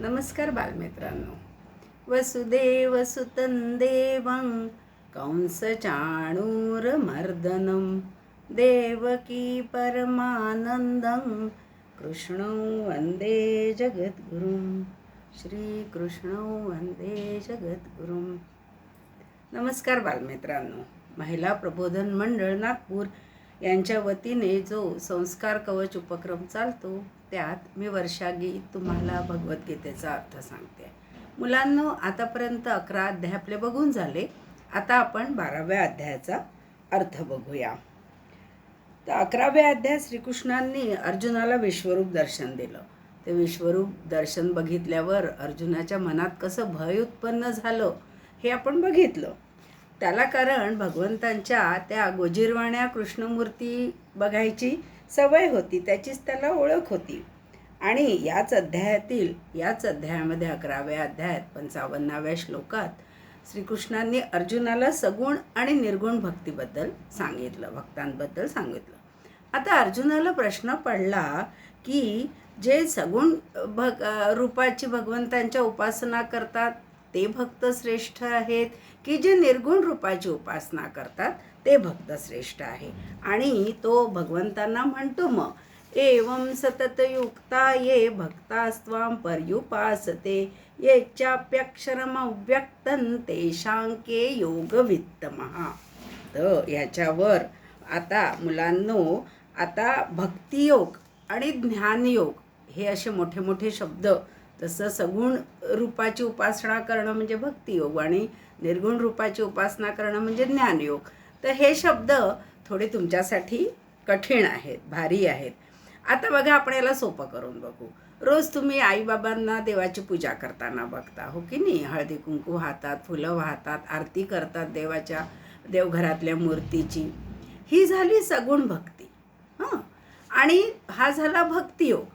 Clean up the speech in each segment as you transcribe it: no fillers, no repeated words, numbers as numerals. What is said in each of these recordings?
नमस्कार बालमित्रांनो. वसुदेवसुतं देवं कंसचाणूरमर्दनं देवकी परमानंदं कृष्णं वंदे जगद्गुरुं. श्रीकृष्णं वंदे जगद्गुरुं. नमस्कार बालमित्रांनो. महिला प्रबोधन मंडळ नागपूर यांच्या वतीने जो संस्कार कवच उपक्रम चालतो त्यात मी वर्षा गीत तुम्हाला भगवद्गीतेचा अर्थ सांगते. मुलांनो, आतापर्यंत 11 अध्याय आपले बघून झाले. आता आपण 12व्या अध्यायाचा अर्थ बघूया. तर 11व्या अध्यायात श्रीकृष्णांनी अर्जुनाला विश्वरूप दर्शन दिलं. ते विश्वरूप दर्शन बघितल्यावर अर्जुनाच्या मनात कसं भय उत्पन्न झालं हे आपण बघितलं. त्याला कारण भगवंतांच्या त्या गोजीरवाण्या कृष्णमूर्ती बघायची सवय होती, त्याचीच त्याला ओळख होती. आणि याच अध्यायामध्ये 11व्या अध्यायात 55व्या श्लोकात श्रीकृष्णांनी अर्जुनाला सगुण आणि निर्गुण भक्तीबद्दल सांगितलं, भक्तांबद्दल सांगितलं. आता अर्जुनाला प्रश्न पडला की जे सगुण रूपाची भगवंतांच्या उपासना करतात ते भक्त श्रेष्ठ आहेत की जे निर्गुण रूपाची उपासना करतात ते भक्त श्रेष्ठ आहे. आणि तो भगवंतांना म्हणतो, मग एवं सततयुक्ता ये भक्तास्त्वां पर्युपासते ये चाप्यक्षरमव्यक्तं तेषांके योगवित्तमः. तर याच्यावर आता मुलांनो, आता भक्तियोग आणि ज्ञानयोग हे असे मोठे मोठे शब्द. तसं सगुण रूपाची उपासना करणं म्हणजे भक्तियोग आणि निर्गुण रूपाची उपासना करणं म्हणजे ज्ञानयोग. तर हे शब्द थोडे तुमच्यासाठी कठीण आहेत, भारी आहेत. आता बघा, आपण याला सोपं करून बघू. रोज तुम्ही आईबाबांना देवाची पूजा करताना बघता, हो की नाही? हळदी कुंकू वाहतात, फुलं वाहतात, आरती करतात देवाच्या, देवघरातल्या मूर्तीची. ही झाली सगुण भक्ती. आणि हा झाला भक्तियोग.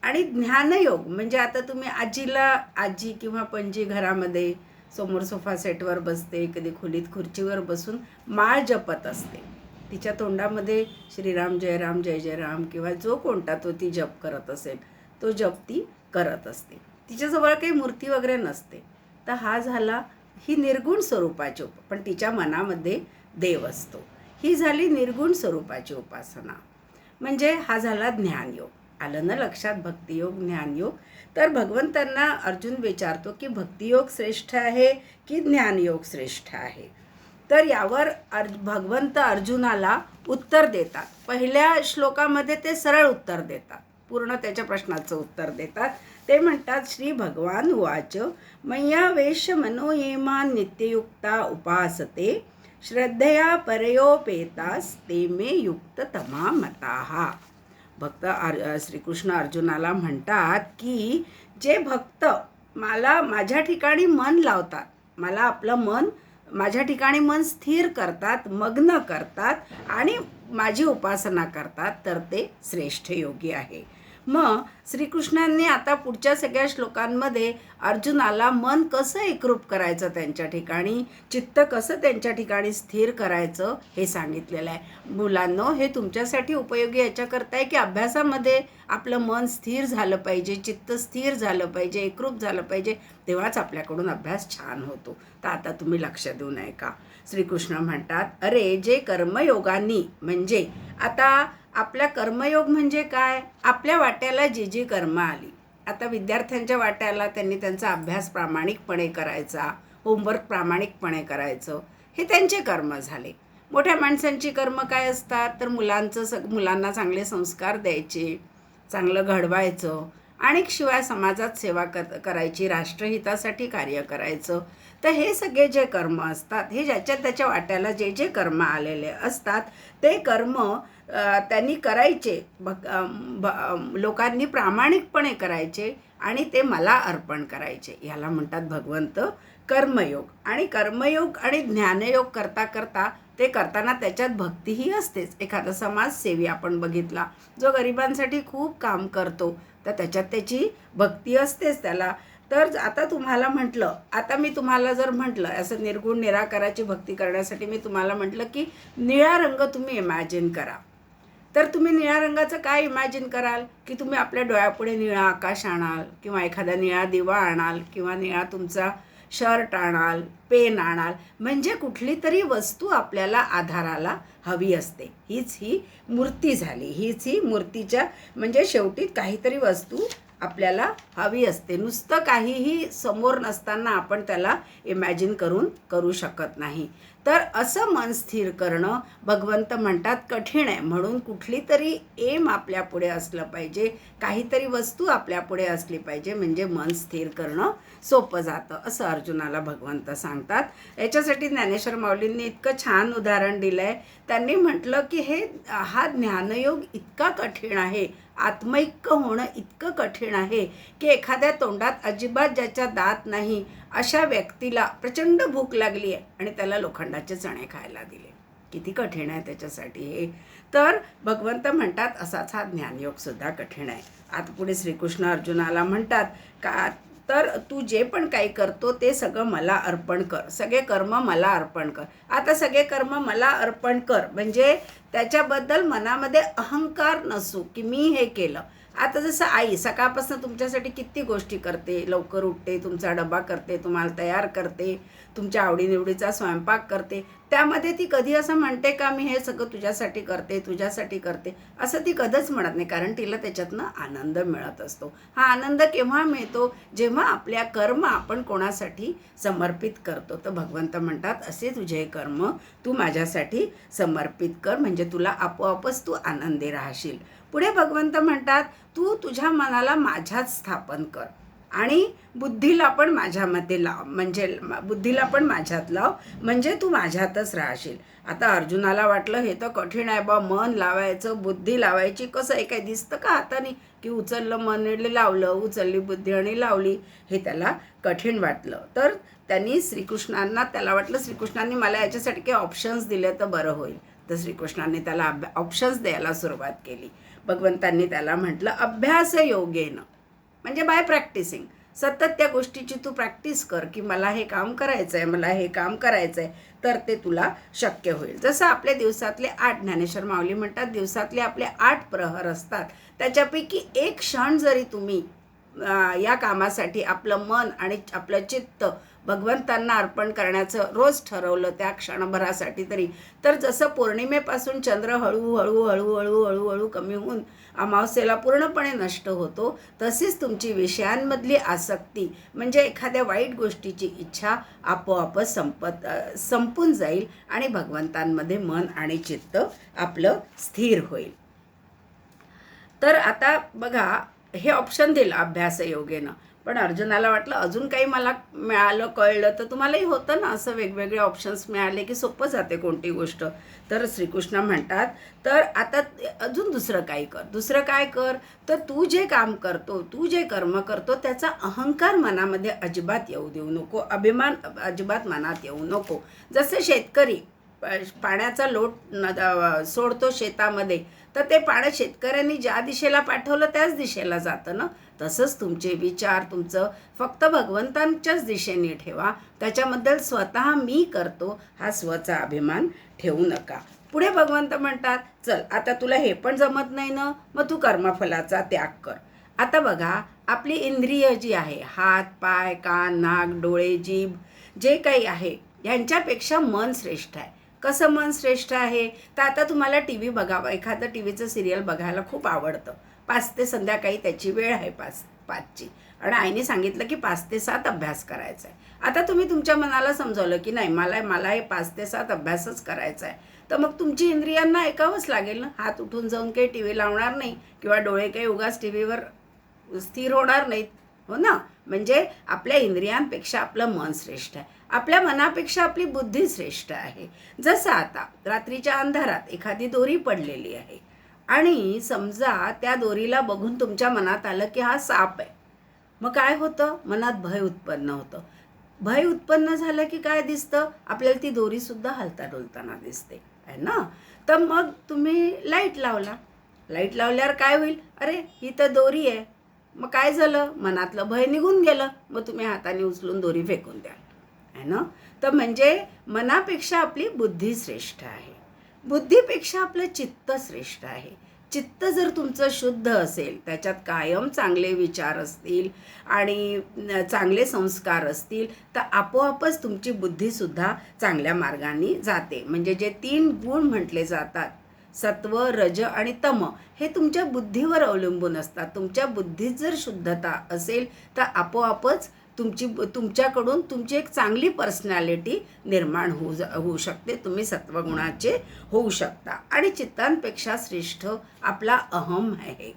आणि ज्ञानयोग म्हणजे आता तुम्ही आजी किंवा पणजी घरामध्ये समोर सोफा सेटवर बसते, कधी खोलीत खुर्चीवर बसून माळ जपत असते. तिच्या तोंडामध्ये श्रीराम जय राम जय जय राम किंवा जो कोणता तो ती जप करत असेल तो जप ती करत असते. तिच्याजवळ काही मूर्ती वगैरे नसते. तर हा झाला ही निर्गुण स्वरूपाची पण तिच्या मनामध्ये देव असतो. ही झाली निर्गुण स्वरूपाची उपासना. म्हणजे हा झाला ज्ञानयोग. आलं ना लक्षात? भक्तियोग, ज्ञानयोग. तर भगवंतांना अर्जुन विचारतो की भक्तियोग श्रेष्ठ आहे की ज्ञानयोग श्रेष्ठ आहे. तर यावर भगवंत अर्जुनाला उत्तर देतात. पहिल्या श्लोकामध्ये ते सरळ उत्तर देतात, पूर्ण त्याच्या प्रश्नाचं उत्तर देतात. ते म्हणतात, श्री भगवान उवाच मय्या वेश्य मनोयेमान नित्ययुक्ता उपासते श्रद्धया परयोपेतास ते मे युक्त तमा मताहा. भक्त श्रीकृष्ण अर्जुनाला म्हणतात की जे भक्त मला माझ्या ठिकाणी मन लावतात, मला आपलं मन माझ्या ठिकाणी मन स्थिर करतात, मग्न करतात आणि माझी उपासना करतात, तर ते श्रेष्ठ योगी आहे. मग श्रीकृष्णांनी आता पुढच्या सगळ्या श्लोकांमध्ये अर्जुनाला मन कसं एकरूप करायचं, त्यांच्या ठिकाणी चित्त कसं त्यांच्या ठिकाणी स्थिर करायचं हे सांगितलेलं आहे. मुलांनो, हे तुमच्यासाठी उपयोगी याच्याकरता आहे की अभ्यासामध्ये आपलं मन स्थिर झालं पाहिजे, चित्त स्थिर झालं पाहिजे, एकरूप झालं पाहिजे, तेव्हाच आपल्याकडून अभ्यास छान होतो. तर आता तुम्ही लक्ष देऊन ऐका. श्रीकृष्ण म्हणतात, अरे जे कर्मयोगांनी, म्हणजे आता आपल्या कर्मयोग म्हणजे काय? आपल्या वाट्याला जी जी कर्म आली. आता विद्यार्थ्यांच्या वाट्याला त्यांनी त्यांचा अभ्यास प्रामाणिकपणे करायचा, होमवर्क प्रामाणिकपणे करायचं, हे त्यांचे कर्म झाले. मोठ्या माणसांची कर्म काय असतात? तर मुलांना चांगले संस्कार द्यायचे, चांगलं घडवायचं आणि शिवाय समाजात सेवा करायची, राष्ट्रहितासाठी कार्य करायचं. तर हे सगळे जे कर्म असतात, हे ज्याच्या त्याच्या वाट्याला जे जे कर्म आलेले असतात ते कर्म त्यांनी करायचे, लोकांनी प्रामाणिकपणे करायचे आणि ते मला अर्पण करायचे. याला म्हणतात भगवंत कर्मयोग. आणि कर्मयोग आणि ज्ञानयोग करता करता ते करताना त्याच्यात भक्तीही असतेच. एखादा समाजसेवी आपण बघितला जो गरिबांसाठी खूप काम करतो, तर त्याच्यात त्याची भक्ती असतेच त्याला. तर आता तुम्हाला म्हटलं, आता मी तुम्हाला जर म्हटलं असं निर्गुण निराकाराची भक्ती करण्यासाठी मी तुम्हाला म्हटलं की निळा रंग तुम्ही इमॅजिन करा. तर तुम्ही निळ्या रंगाचं काय इमॅजिन कराल की तुम्ही आपल्या डोळ्यापुढे निळा आकाश आणाल किंवा एखादा निळा दिवा आणाल किंवा निळा तुमचा शर्ट आणाल, पेन आणाल, म्हणजे कुठली तरी वस्तू आपल्याला आधाराला हवी असते. हीच ही मूर्ती झाली. हीच ही मूर्तीच्या म्हणजे शेवटी काहीतरी वस्तू आपल्याला हवी असते. नुसतं काहीही समोर नसताना आपण त्याला इमॅजिन करू शकत नाही. तर असं मन स्थिर करणं भगवंत म्हणतात कठीण आहे. म्हणून कुठली तरी एम आपल्यापुढे असलं पाहिजे, काहीतरी वस्तू आपल्यापुढे असली पाहिजे, म्हणजे मन स्थिर करणं सोपं जातं असं अर्जुनाला भगवंत सांगतात. याच्यासाठी ज्ञानेश्वर माऊलींनी इतकं छान उदाहरण दिलं आहे. त्यांनी म्हटलं की हा ज्ञानयोग इतका कठीण आहे, आत्मैक्य होणं इतकं कठीण आहे की एखाद्या तोंडात अजिबात ज्याच्या दात नाही अशा व्यक्तीला प्रचंड भूक लागली आहे आणि त्याला लोखंडाचे चणे खायला दिले. किती कठीण आहे त्याच्यासाठी हे. तर भगवंत म्हणतात असाच हा ज्ञानयोगसुद्धा कठीण आहे. आता पुढे श्रीकृष्ण अर्जुनाला म्हणतात का तर तू जे पण काही करतो ते सगळं मला अर्पण कर, सगळे कर्म मला अर्पण कर. आता सगळे कर्म मला अर्पण कर म्हणजे त्याच्याबद्दल मनामध्ये अहंकार नसू की मी हे केलं. आता जसं आई सकाळपासून तुमच्यासाठी किती गोष्टी करते, लवकर उठते, तुमचा डबा करते, तुम्हाला तयार करते, तुमच्या आवडीनिवडीचा स्वयंपाक करते, त्यामध्ये ती कधी असं म्हणते का मी हे सगळं तुझ्यासाठी करते, तुझ्यासाठी करते, असं ती कधीच म्हणत नाही. कारण तिला त्याच्यातनं आनंद मिळत असतो. हा आनंद केव्हा मिळतो? जेव्हा आपल्या कर्म आपण कोणासाठी समर्पित करतो. तर भगवंत म्हणतात असे तुझे कर्म तू माझ्यासाठी समर्पित कर, म्हणजे तुला आपोआपच तू आनंदी राहशील. पुढे भगवंत म्हणतात तू तुझ्या मनाला माझ्यात स्थापन कर आणि बुद्धीला पण माझ्यामध्ये लाव, म्हणजे बुद्धीला पण माझ्यात लाव, म्हणजे तू माझ्यातच राहशील. आता अर्जुनाला वाटलं हे तर कठीण आहे बा, मन लावायचं, बुद्धी लावायची, कसं आहे काय दिसतं का हाताने की उचललं मन लावलं, उचलली बुद्धी आणि लावली, हे त्याला कठीण वाटलं. तर त्यांनी श्रीकृष्णांना, त्याला वाटलं श्रीकृष्णांनी मला याच्यासाठी काही ऑप्शन्स दिले तर बरं होईल. तर श्रीकृष्णांनी त्याला ऑप्शन्स द्यायला सुरुवात केली. भगवंतांनी त्याला म्हटलं अभ्यास योगेनं, म्हणजे बाय प्रॅक्टिसिंग. सतत त्या गोष्टीची तू प्रॅक्टिस कर की मला हे काम करायचं आहे, मला हे काम करायचं आहे, तर ते तुला शक्य होईल. जसं आपले दिवसातले 8 ज्ञानेश्वर माऊली म्हणतात दिवसातले आपले 8 प्रहर असतात, त्याच्यापैकी एक क्षण जरी तुम्ही या कामासाठी आपलं मन आणि आपलं चित्त भगवंतांना अर्पण करण्याचं रोज ठरवलं त्या क्षणभरासाठी तरी, तर जसं पौर्णिमेपासून चंद्र हळूहळू हळूहळू हळूहळू कमी होऊन अमावस्येला पूर्णपणे नष्ट होतो, तशीच तुमची विषयांमधली आसक्ती म्हणजे एखाद्या वाईट गोष्टीची इच्छा आपोआपच संपून जाईल आणि भगवंतांमध्ये मन आणि चित्त आपलं स्थिर होईल. तर आता बघा हे ऑप्शन दिलं अभ्यास योगेनं, पण अर्जुनाला वाटलं अजून काही मला मिळालं कळलं तर तुम्हालाही होतं ना असं वेगवेगळे ऑप्शन्स मिळाले की सोपं जाते कोणती गोष्ट. तर श्रीकृष्ण म्हणतात तर आता अजून दुसरं काय कर, तर तू जे काम करतो, तू जे कर्म करतो त्याचा अहंकार मनामध्ये अजिबात येऊ देऊ नको, अभिमान अजिबात मनात येऊ नको. जसे शेतकरी पाण्याचा लोट सोडतो शेतामध्ये, तर ते पाणी शेतकऱ्यांनी ज्या दिशेला पाठवलं त्याच दिशेला जातं ना. तसंच तुमचे विचार तुमचं फक्त भगवंतांच्याच दिशेने ठेवा, त्याच्याबद्दल स्वतः मी करतो हा स्वचा अभिमान ठेवू नका. पुढे भगवंत म्हणतात चल आता तुला हे पण जमत नाही ना, मग तू कर्मफलाचा त्याग कर. आता बघा आपली इंद्रिय जी आहे, हात पाय कान नाक डोळे जीभ जे काही आहे ह्यांच्यापेक्षा मन श्रेष्ठ आहे. कसं मन श्रेष्ठ आहे? तर आता तुम्हाला टी व्ही बघावं, एखादं टी व्हीचं सिरियल बघायला खूप आवडतं. 5 ते संध्याकाळी त्याची वेळ आहे 5ची, आणि आईने सांगितलं की 5 ते 7 अभ्यास करायचा आहे. आता तुम्ही तुमच्या मनाला समजावलं की नाही मला हे 5 ते 7 अभ्यासच करायचा आहे, तर मग तुमची इंद्रियांना ऐकावंच लागेल ना. हात उठून जाऊन काही टी व्ही लावणार नाही किंवा डोळे काही उगाच टी व्हीवर स्थिर होणार नाहीत, हो ना. म्हणजे आपल्या इंद्रियांपेक्षा आपलं मन श्रेष्ठ आहे, आपल्या मनापेक्षा आपली बुद्धी श्रेष्ठ आहे. जसं आता रात्रीच्या अंधारात एखादी दोरी पडलेली आहे आणि समजा त्या दोरीला बघून तुमच्या मनात आलं की हा साप आहे, मग काय होतं? मनात भय उत्पन्न होतं. भय उत्पन्न झालं की काय दिसतं? आपल्याला ती दोरीसुद्धा हलता डोलताना दिसते आहे ना. तर मग तुम्ही लाईट लावल्यावर काय होईल? अरे ही तर दोरी आहे. मग काय झालं? मनातलं भय निघून गेलं, मग तुम्ही हाताने उचलून दोरी फेकून द्याल आहे ना. तर म्हणजे मनापेक्षा आपली बुद्धी श्रेष्ठ आहे. बुद्धीपेक्षा आपलं चित्त श्रेष्ठ आहे. चित्त जर तुमचं शुद्ध असेल, त्याच्यात कायम चांगले विचार असतील आणि चांगले संस्कार असतील, तर आपोआपच तुमची बुद्धीसुद्धा चांगल्या मार्गाने जाते. म्हणजे जे 3 गुण म्हटले जातात, सत्व, रज आणि तम, हे तुमच्या बुद्धीवर अवलंबून असतात. तुमच्या बुद्धीत जर शुद्धता असेल तर आपोआपच तुमच्याकडून तुमची एक चांगली पर्सनॅलिटी निर्माण होऊ शकते. तुम्ही सत्वगुणाचे होऊ शकता. आणि चित्तांपेक्षा श्रेष्ठ आपला अहम आहे,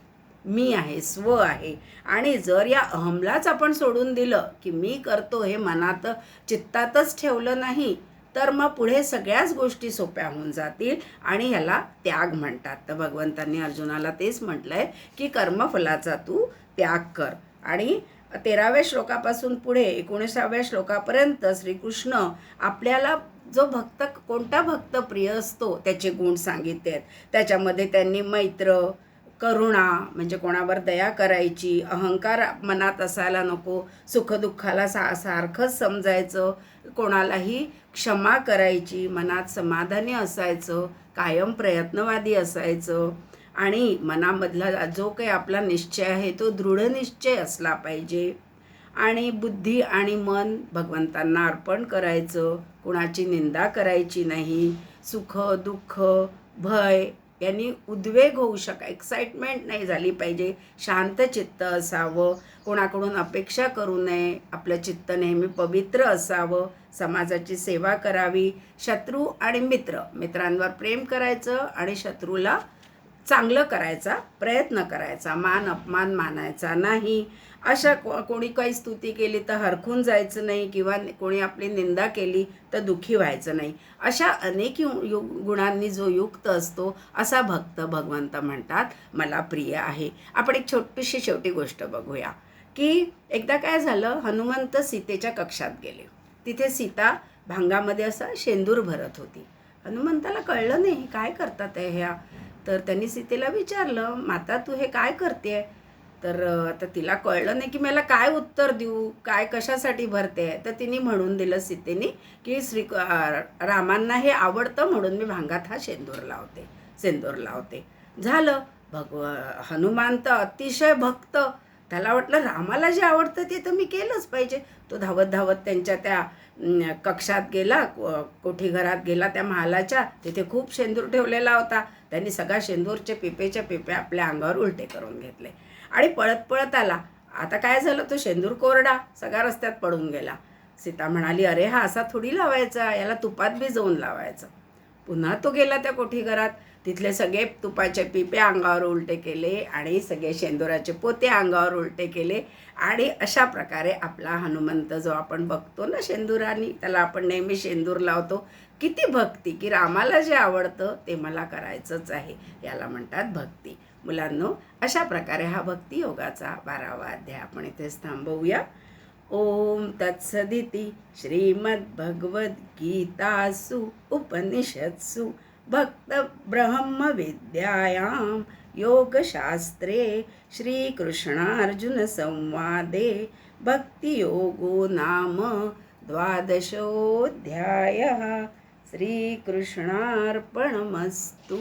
मी आहे, स्व आहे. आणि जर या अहमलाच आपण सोडून दिलं, की मी करतो हे मनात चित्तातच ठेवलं नाही, तर मग पुढे सगळ्याच गोष्टी सोप्या होऊन जातील आणि ह्याला त्याग म्हणतात. तर भगवंतांनी अर्जुनाला तेच म्हटलंय की कर्मफलाचा तू त्याग कर. आणि 13व्या श्लोकापासून पुढे 19व्या श्लोकापर्यंत श्रीकृष्ण आपल्याला जो भक्त, कोणता भक्त प्रिय असतो त्याचे गुण सांगितले आहेत. त्याच्यामध्ये त्यांनी मैत्र, करुणा म्हणजे कोणावर दया करायची, अहंकार मनात असायला नको, सुखदुःखाला सारखंच समजायचं, कोणालाही क्षमा करायची, मनात समाधानी असायचं, कायम प्रयत्नवादी असायचं आणि मनामधला जो काही आपला निश्चय आहे तो दृढ निश्चय असला पाहिजे. आणि बुद्धी आणि मन भगवंतांना अर्पण करायचं, कुणाची निंदा करायची नाही, सुख दुःख भय यांनी उद्वेग होऊ एक्साइटमेंट नाही झाली पाहिजे, शांत चित्त असावं, कोणाकडून अपेक्षा करू नये, आपलं चित्त नेहमी पवित्र असावं, समाजाची सेवा करावी, शत्रू आणि मित्रांवर प्रेम करायचं आणि शत्रूला चांगलं करायचा प्रयत्न करायचा, मान अपमान मानायचा नाही. अशा कोणी काही स्तुती केली तर हरखून जायचं नाही किंवा कोणी आपली निंदा केली तर दुःखी व्हायचं नाही. अशा अनेक गुणांनी जो युक्त असतो असा भक्त भगवंत म्हणतात मला प्रिय आहे. आपण एक छोटीशी शेवटी गोष्ट बघूया की एकदा काय झालं, हनुमंत सीतेच्या कक्षात गेले. तिथे सीता भांगामध्ये असा शेंदूर भरत होती. हनुमंताला कळलं नाही काय करतात ह्या. तर त्यांनी सीतेला विचारलं, माता तू हे काय करते? तर आता तिला कळलं नाही की मला काय उत्तर देऊ, काय कशासाठी भरते. तर तिने म्हणून दिलं सीतेने की रामांना हे आवडतं म्हणून मी भांगात हा सेंदूर लावते. झालं. हनुमान तर अतिशय भक्त, त्याला वाटलं रामाला जे आवडतं ते तर मी केलंच पाहिजे. तो धावत धावत त्यांच्या त्या कक्षात गेला, कोठी घरात गेला त्या महालाच्या. तिथे खूप शेंदूर ठेवलेला होता. त्यांनी सगळा शेंदूरचे पिपेच्या पिपे आपल्या अंगावर उलटे करून घेतले आणि पळत पळत आला. आता काय झालं, तो शेंदूर कोरडा सगळा रस्त्यात पडून गेला. सीता म्हणाली, अरे हा असा थोडी लावायचा, याला तुपात भिजवून लावायचं. पुन्हा तो गेला त्या कोठी घरात. तिथले सगळे तुपाचे पिपे अंगावर उलटे केले आणि सगळे शेंदुराचे पोते अंगावर उलटे केले. आणि अशा प्रकारे आपला हनुमंत जो आपण बघतो ना शेंदुरानी, त्याला आपण नेहमी शेंदूर लावतो. किती भक्ती की रामाला जे आवडतं ते मला करायचंच आहे, याला म्हणतात भक्ती. मुलांनो, अशा प्रकारे हा भक्ती योगाचा 12वा अध्याय आपण इथेच थांबवूया. ओम तत्सदिति श्रीमद्भगवद्गीतासु उपनिषत्सु भक्त ब्रह्म विद्यायां योगशास्त्रे श्रीकृष्णार्जुन संवादे भक्तियोगो नाम 12ोऽध्यायः. श्रीकृष्णार्पणमस्तु.